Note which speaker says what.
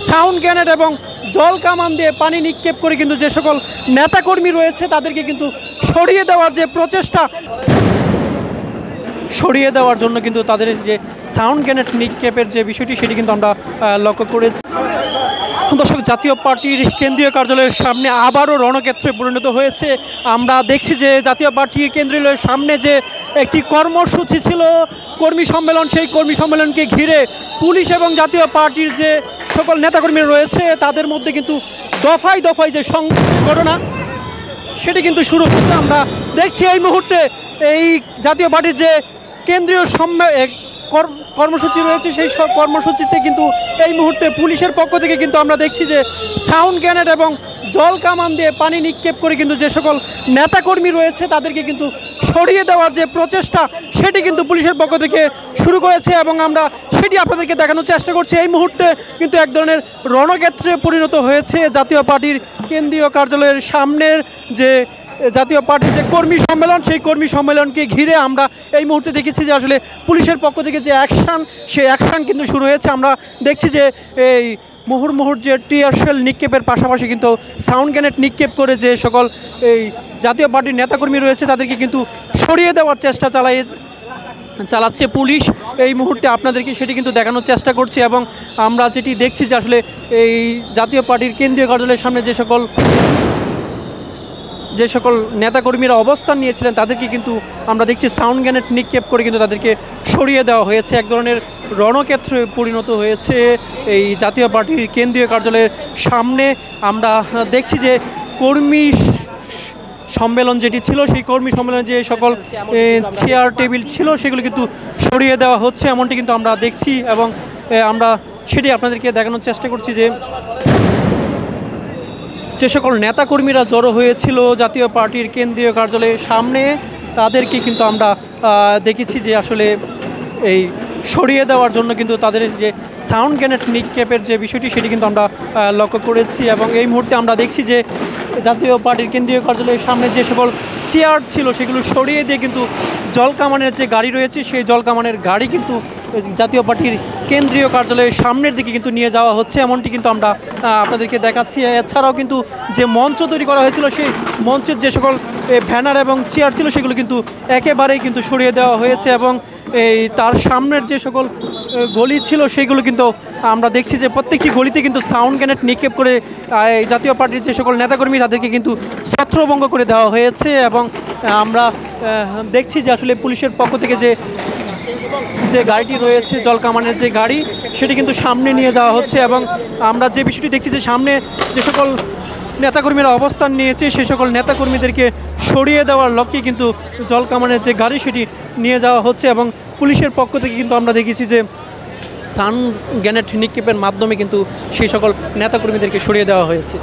Speaker 1: Sound grenade এবং জল কামান দিয়ে পানি নিক্ষেপ করে কিন্তু যে সকল নেতাকর্মী রয়েছে তাদেরকে কিন্তু সরিয়ে দেওয়ার যে প্রচেষ্টা, সরিয়ে দেওয়ার জন্য কিন্তু তাদের যে সাউন্ড গ্রেনেড নিক্ষেপের যে বিষয়টি সেটি কিন্তু আমরা লক্ষ্য করেছি। দর্শক, জাতীয় পার্টির কেন্দ্রীয় কার্যালয়ের সামনে আবারও রণক্ষেত্রে পরিণত হয়েছে। আমরা দেখছি যে জাতীয় পার্টির কেন্দ্রীয় সামনে যে একটি কর্মসূচি ছিল কর্মী সম্মেলন, সেই কর্মী সম্মেলনকে ঘিরে পুলিশ এবং জাতীয় পার্টির যে সকল নেতাকর্মী রয়েছে তাদের মধ্যে কিন্তু দফায় দফায় যে সংঘর্ষের ঘটনা সেটি কিন্তু শুরু হচ্ছে। আমরা দেখছি এই মুহূর্তে এই জাতীয় পার্টির যে কেন্দ্রীয় কর্মসূচি রয়েছে সেই সব কর্মসূচিতে কিন্তু এই মুহূর্তে পুলিশের পক্ষ থেকে কিন্তু আমরা দেখছি যে সাউন্ড গ্রেনেড এবং জল কামান দিয়ে পানি নিক্ষেপ করে কিন্তু যে সকল নেতাকর্মী রয়েছে তাদেরকে কিন্তু সরিয়ে দেওয়ার যে প্রচেষ্টা সেটি কিন্তু পুলিশের পক্ষ থেকে শুরু করেছে এবং আমরা সেটি আপনাদেরকে দেখানোর চেষ্টা করছি। এই মুহূর্তে কিন্তু এক ধরনের রণক্ষেত্রে পরিণত হয়েছে জাতীয় পার্টির কেন্দ্রীয় কার্যালয়ের সামনের যে জাতীয় পার্টির যে কর্মী সম্মেলন, সেই কর্মী সম্মেলনকে ঘিরে আমরা এই মুহূর্তে দেখেছি যে আসলে পুলিশের পক্ষ থেকে যে অ্যাকশান, সেই অ্যাকশান কিন্তু শুরু হয়েছে। আমরা দেখছি যে এই মুহুর্মুহুর যে টিয়ার শেল নিক্ষেপের পাশাপাশি কিন্তু সাউন্ড গ্রেনেড নিক্ষেপ করে যে সকল এই জাতীয় পার্টির নেতাকর্মী রয়েছে তাদেরকে কিন্তু সরিয়ে দেওয়ার চেষ্টা চালাচ্ছে পুলিশ। এই মুহূর্তে আপনাদেরকে সেটি কিন্তু দেখানোর চেষ্টা করছি এবং আমরা যেটি দেখছি যে আসলে এই জাতীয় পার্টির কেন্দ্রীয় কার্যালয়ের সামনে যে সকল নেতাকর্মীরা অবস্থান নিয়েছিলেন তাদেরকে কিন্তু আমরা দেখছি সাউন্ড গ্রেনেড নিক্ষেপ করে কিন্তু তাদেরকে সরিয়ে দেওয়া হয়েছে। এক ধরনের রণক্ষেত্রে পরিণত হয়েছে এই জাতীয় পার্টির কেন্দ্রীয় কার্যালয়ের সামনে। আমরা দেখছি যে কর্মী সম্মেলন যেটি ছিল সেই কর্মী সম্মেলনে যে সকল চেয়ার টেবিল ছিল সেগুলো কিন্তু সরিয়ে দেওয়া হচ্ছে, এমনটি কিন্তু আমরা দেখছি এবং আমরা সেটি আপনাদেরকে দেখানোর চেষ্টা করছি যে সকল নেতাকর্মীরা জড়ো হয়েছিল জাতীয় পার্টির কেন্দ্রীয় কার্যালয়ের সামনে তাদেরকে কিন্তু আমরা দেখেছি যে আসলে এই সরিয়ে দেওয়ার জন্য কিন্তু তাদের যে সাউন্ড গ্রেনেড নিক্ষেপের যে বিষয়টি সেটি কিন্তু আমরা লক্ষ্য করেছি এবং এই মুহূর্তে আমরা দেখছি যে জাতীয় পার্টির কেন্দ্রীয় কার্যালয়ের সামনে যে সকল চেয়ার ছিল সেগুলো সরিয়ে দিয়ে কিন্তু জল কামানের যে গাড়ি রয়েছে সেই জল কামানের গাড়ি কিন্তু জাতীয় পার্টির কেন্দ্রীয় কার্যালয়ের সামনের দিকে কিন্তু নিয়ে যাওয়া হচ্ছে, এমনটি কিন্তু আমরা আপনাদেরকে দেখাচ্ছি। এছাড়াও কিন্তু যে মঞ্চ তৈরি করা হয়েছিল সেই মঞ্চের যে সকল ব্যানার এবং চেয়ার ছিল সেগুলো কিন্তু একেবারেই কিন্তু সরিয়ে দেওয়া হয়েছে এবং এই তার সামনের যে সকল গলি ছিল সেইগুলো কিন্তু আমরা দেখছি যে প্রত্যেকটি গলিতে কিন্তু সাউন্ড গ্রেনেড নিক্ষেপ করে জাতীয় পার্টির যে সকল নেতাকর্মী তাদেরকে কিন্তু ছত্রভঙ্গ করে দেওয়া হয়েছে এবং আমরা দেখছি যে আসলে পুলিশের পক্ষ থেকে যে গাড়িটি রয়েছে জল কামানের যে গাড়ি সেটি কিন্তু সামনে নিয়ে যাওয়া হচ্ছে এবং আমরা যে বিষয়টি দেখছি যে সামনে যে সকল নেতাকর্মীরা অবস্থান নিয়েছে সেই সকল নেতাকর্মীদেরকে সরিয়ে দেওয়ার লক্ষ্যে কিন্তু জল কামানের যে গাড়ি সেটি নিয়ে যাওয়া হচ্ছে এবং পুলিশের পক্ষ থেকে কিন্তু আমরা দেখেছি যে সাউন্ড গ্রেনেড নিক্ষেপের মাধ্যমে কিন্তু সেই সকল নেতাকর্মীদেরকে সরিয়ে দেওয়া হয়েছে।